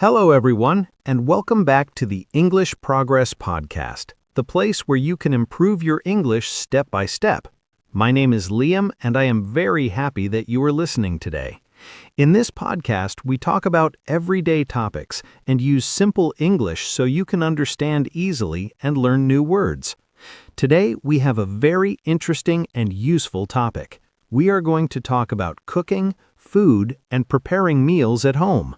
Hello, everyone, and welcome back to the English Progress Podcast, the place where you can improve your English step by step. My name is Liam, and I am very happy that you are listening today. In this podcast, we talk about everyday topics and use simple English so you can understand easily and learn new words. Today, we have a very interesting and useful topic. We are going to talk about cooking, food, and preparing meals at home.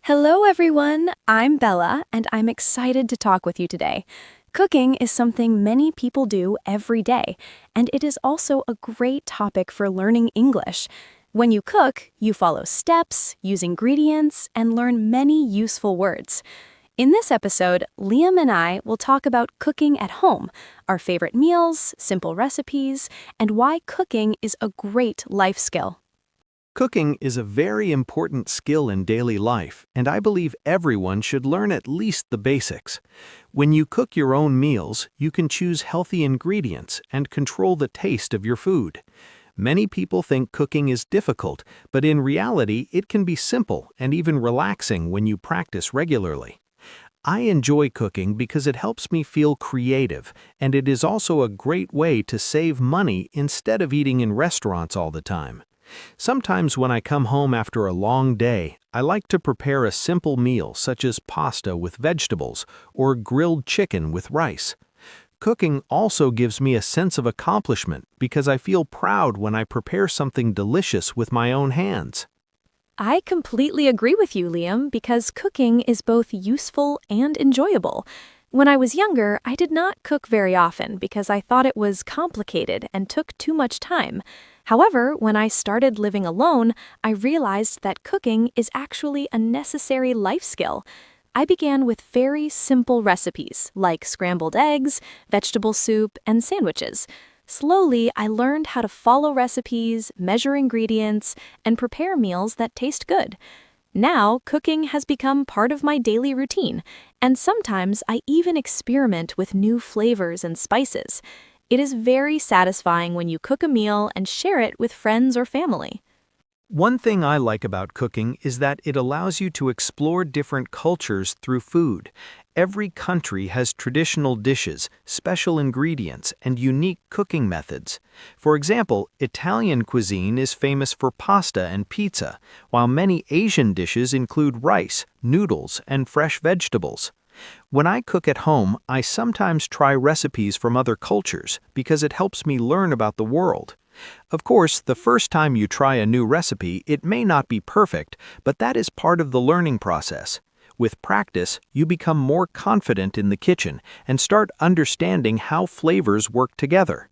Hello everyone, I'm Bella and I'm excited to talk with you today. Cooking is something many people do every day, and it is also a great topic for learning English. When you cook, you follow steps, use ingredients, and learn many useful words. In this episode, Liam and I will talk about cooking at home, our favorite meals, simple recipes, and why cooking is a great life skill. Cooking is a very important skill in daily life, and I believe everyone should learn at least the basics. When you cook your own meals, you can choose healthy ingredients and control the taste of your food. Many people think cooking is difficult, but in reality, it can be simple and even relaxing when you practice regularly. I enjoy cooking because it helps me feel creative, and it is also a great way to save money instead of eating in restaurants all the time. Sometimes when I come home after a long day, I like to prepare a simple meal such as pasta with vegetables or grilled chicken with rice. Cooking also gives me a sense of accomplishment because I feel proud when I prepare something delicious with my own hands. I completely agree with you, Liam, because cooking is both useful and enjoyable. When I was younger, I did not cook very often because I thought it was complicated and took too much time. However, when I started living alone, I realized that cooking is actually a necessary life skill. I began with very simple recipes like scrambled eggs, vegetable soup, and sandwiches. Slowly, I learned how to follow recipes, measure ingredients, and prepare meals that taste good. Now, cooking has become part of my daily routine, and sometimes I even experiment with new flavors and spices. It is very satisfying when you cook a meal and share it with friends or family. One thing I like about cooking is that it allows you to explore different cultures through food. Every country has traditional dishes, special ingredients, and unique cooking methods. For example, Italian cuisine is famous for pasta and pizza, while many Asian dishes include rice, noodles, and fresh vegetables. When I cook at home, I sometimes try recipes from other cultures because it helps me learn about the world. Of course, the first time you try a new recipe, it may not be perfect, but that is part of the learning process. With practice, you become more confident in the kitchen and start understanding how flavors work together.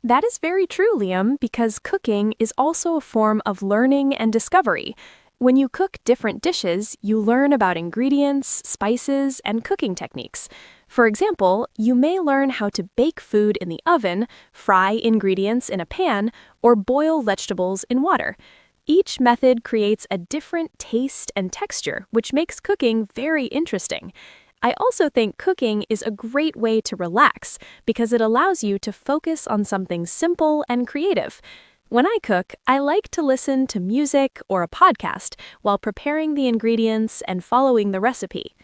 That is very true, Liam, because cooking is also a form of learning and discovery. When you cook different dishes, you learn about ingredients, spices, and cooking techniques. For example, you may learn how to bake food in the oven, fry ingredients in a pan, or boil vegetables in water. Each method creates a different taste and texture, which makes cooking very interesting. I also think cooking is a great way to relax because it allows you to focus on something simple and creative. When I cook, I like to listen to music or a podcast while preparing the ingredients and following the recipe.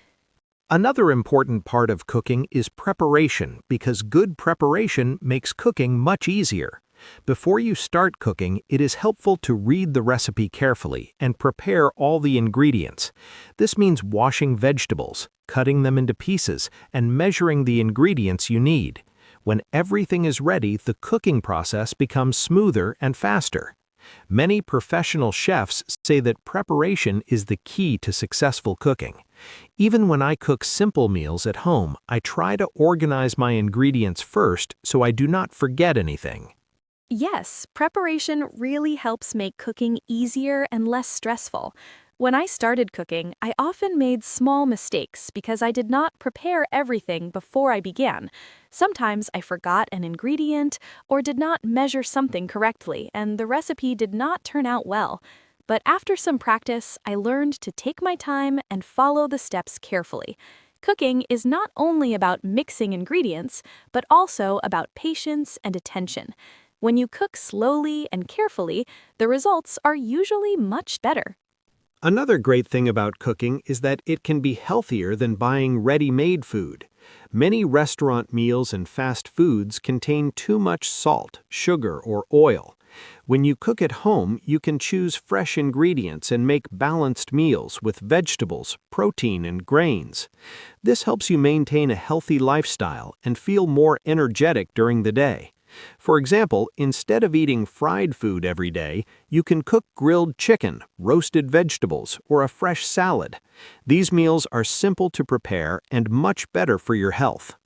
Another important part of cooking is preparation because good preparation makes cooking much easier. Before you start cooking, it is helpful to read the recipe carefully and prepare all the ingredients. This means washing vegetables, cutting them into pieces, and measuring the ingredients you need. When everything is ready, the cooking process becomes smoother and faster. Many professional chefs say that preparation is the key to successful cooking. Even when I cook simple meals at home, I try to organize my ingredients first so I do not forget anything. Yes, preparation really helps make cooking easier and less stressful. When I started cooking, I often made small mistakes because I did not prepare everything before I began. Sometimes I forgot an ingredient or did not measure something correctly, and the recipe did not turn out well. But after some practice, I learned to take my time and follow the steps carefully. Cooking is not only about mixing ingredients, but also about patience and attention. When you cook slowly and carefully, the results are usually much better. Another great thing about cooking is that it can be healthier than buying ready-made food. Many restaurant meals and fast foods contain too much salt, sugar, or oil. When you cook at home, you can choose fresh ingredients and make balanced meals with vegetables, protein, and grains. This helps you maintain a healthy lifestyle and feel more energetic during the day. For example, instead of eating fried food every day, you can cook grilled chicken, roasted vegetables, or a fresh salad. These meals are simple to prepare and much better for your health.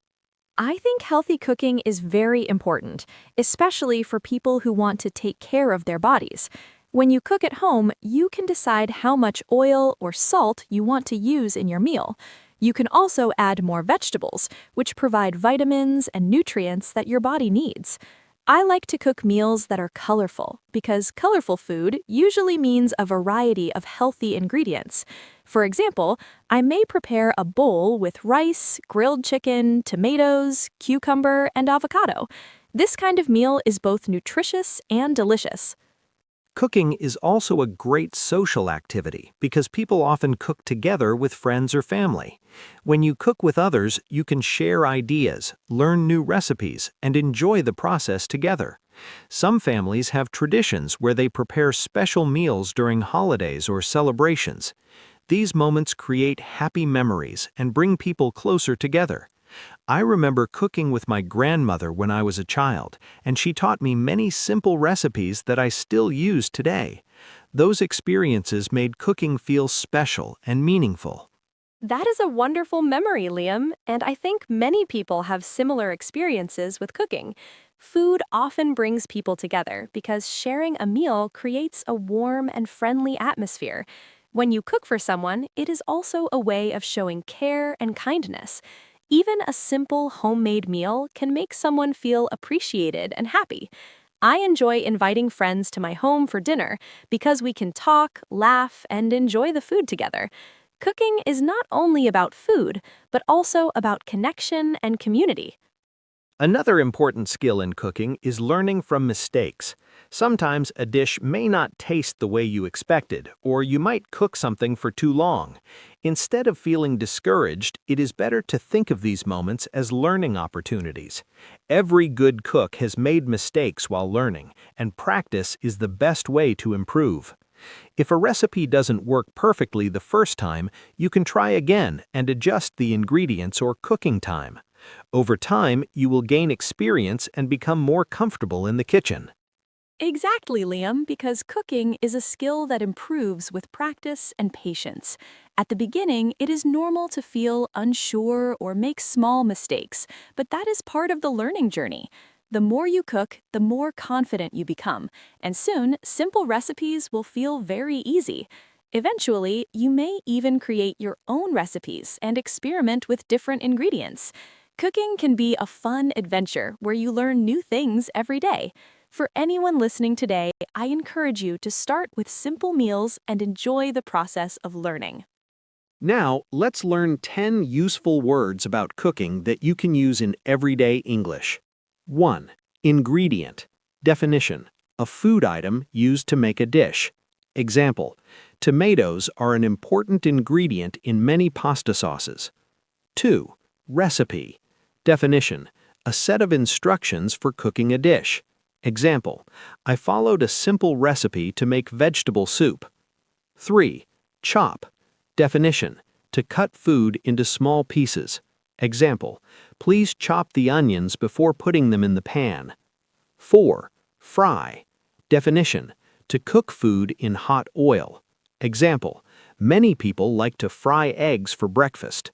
I think healthy cooking is very important, especially for people who want to take care of their bodies. When you cook at home, you can decide how much oil or salt you want to use in your meal. You can also add more vegetables, which provide vitamins and nutrients that your body needs. I like to cook meals that are colorful because colorful food usually means a variety of healthy ingredients. For example, I may prepare a bowl with rice, grilled chicken, tomatoes, cucumber, and avocado. This kind of meal is both nutritious and delicious. Cooking is also a great social activity because people often cook together with friends or family. When you cook with others, you can share ideas, learn new recipes, and enjoy the process together. Some families have traditions where they prepare special meals during holidays or celebrations. These moments create happy memories and bring people closer together. I remember cooking with my grandmother when I was a child, and she taught me many simple recipes that I still use today. Those experiences made cooking feel special and meaningful. That is a wonderful memory, Liam, and I think many people have similar experiences with cooking. Food often brings people together because sharing a meal creates a warm and friendly atmosphere. When you cook for someone, it is also a way of showing care and kindness. Even a simple homemade meal can make someone feel appreciated and happy. I enjoy inviting friends to my home for dinner because we can talk, laugh, and enjoy the food together. Cooking is not only about food, but also about connection and community. Another important skill in cooking is learning from mistakes. Sometimes a dish may not taste the way you expected, or you might cook something for too long. Instead of feeling discouraged, it is better to think of these moments as learning opportunities. Every good cook has made mistakes while learning, and practice is the best way to improve. If a recipe doesn't work perfectly the first time, you can try again and adjust the ingredients or cooking time. Over time, you will gain experience and become more comfortable in the kitchen. Exactly, Liam, because cooking is a skill that improves with practice and patience. At the beginning, it is normal to feel unsure or make small mistakes, but that is part of the learning journey. The more you cook, the more confident you become, and soon, simple recipes will feel very easy. Eventually, you may even create your own recipes and experiment with different ingredients. Cooking can be a fun adventure where you learn new things every day. For anyone listening today, I encourage you to start with simple meals and enjoy the process of learning. Now, let's learn 10 useful words about cooking that you can use in everyday English. 1. Ingredient. Definition. A food item used to make a dish. Example. Tomatoes are an important ingredient in many pasta sauces. 2. Recipe. Definition. A set of instructions for cooking a dish. Example. I followed a simple recipe to make vegetable soup. 3. Chop. Definition. To cut food into small pieces. Example. Please chop the onions before putting them in the pan. 4. Fry. Definition. To cook food in hot oil. Example. Many people like to fry eggs for breakfast.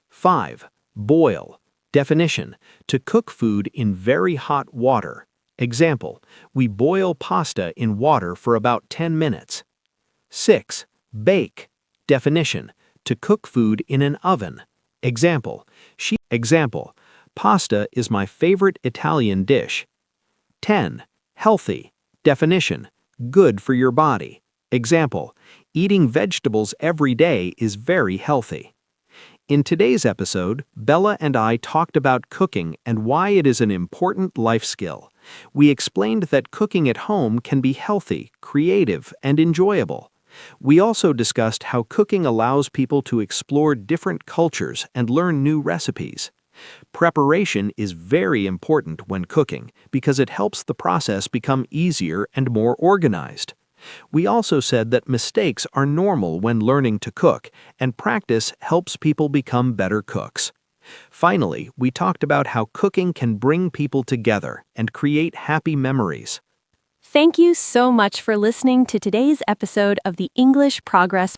5. Boil. Definition. To cook food in very hot water. Example. We boil pasta in water for about 10 minutes. 6. Bake. Definition. To cook food in an oven. Example. Pasta is my favorite Italian dish. 10. Healthy. Definition. Good for your body. Example. Eating vegetables every day is very healthy. In today's episode, Bella and I talked about cooking and why it is an important life skill. We explained that cooking at home can be healthy, creative, and enjoyable. We also discussed how cooking allows people to explore different cultures and learn new recipes. Preparation is very important when cooking because it helps the process become easier and more organized. We also said that mistakes are normal when learning to cook, and practice helps people become better cooks. Finally, we talked about how cooking can bring people together and create happy memories. Thank you so much for listening to today's episode of the English Progress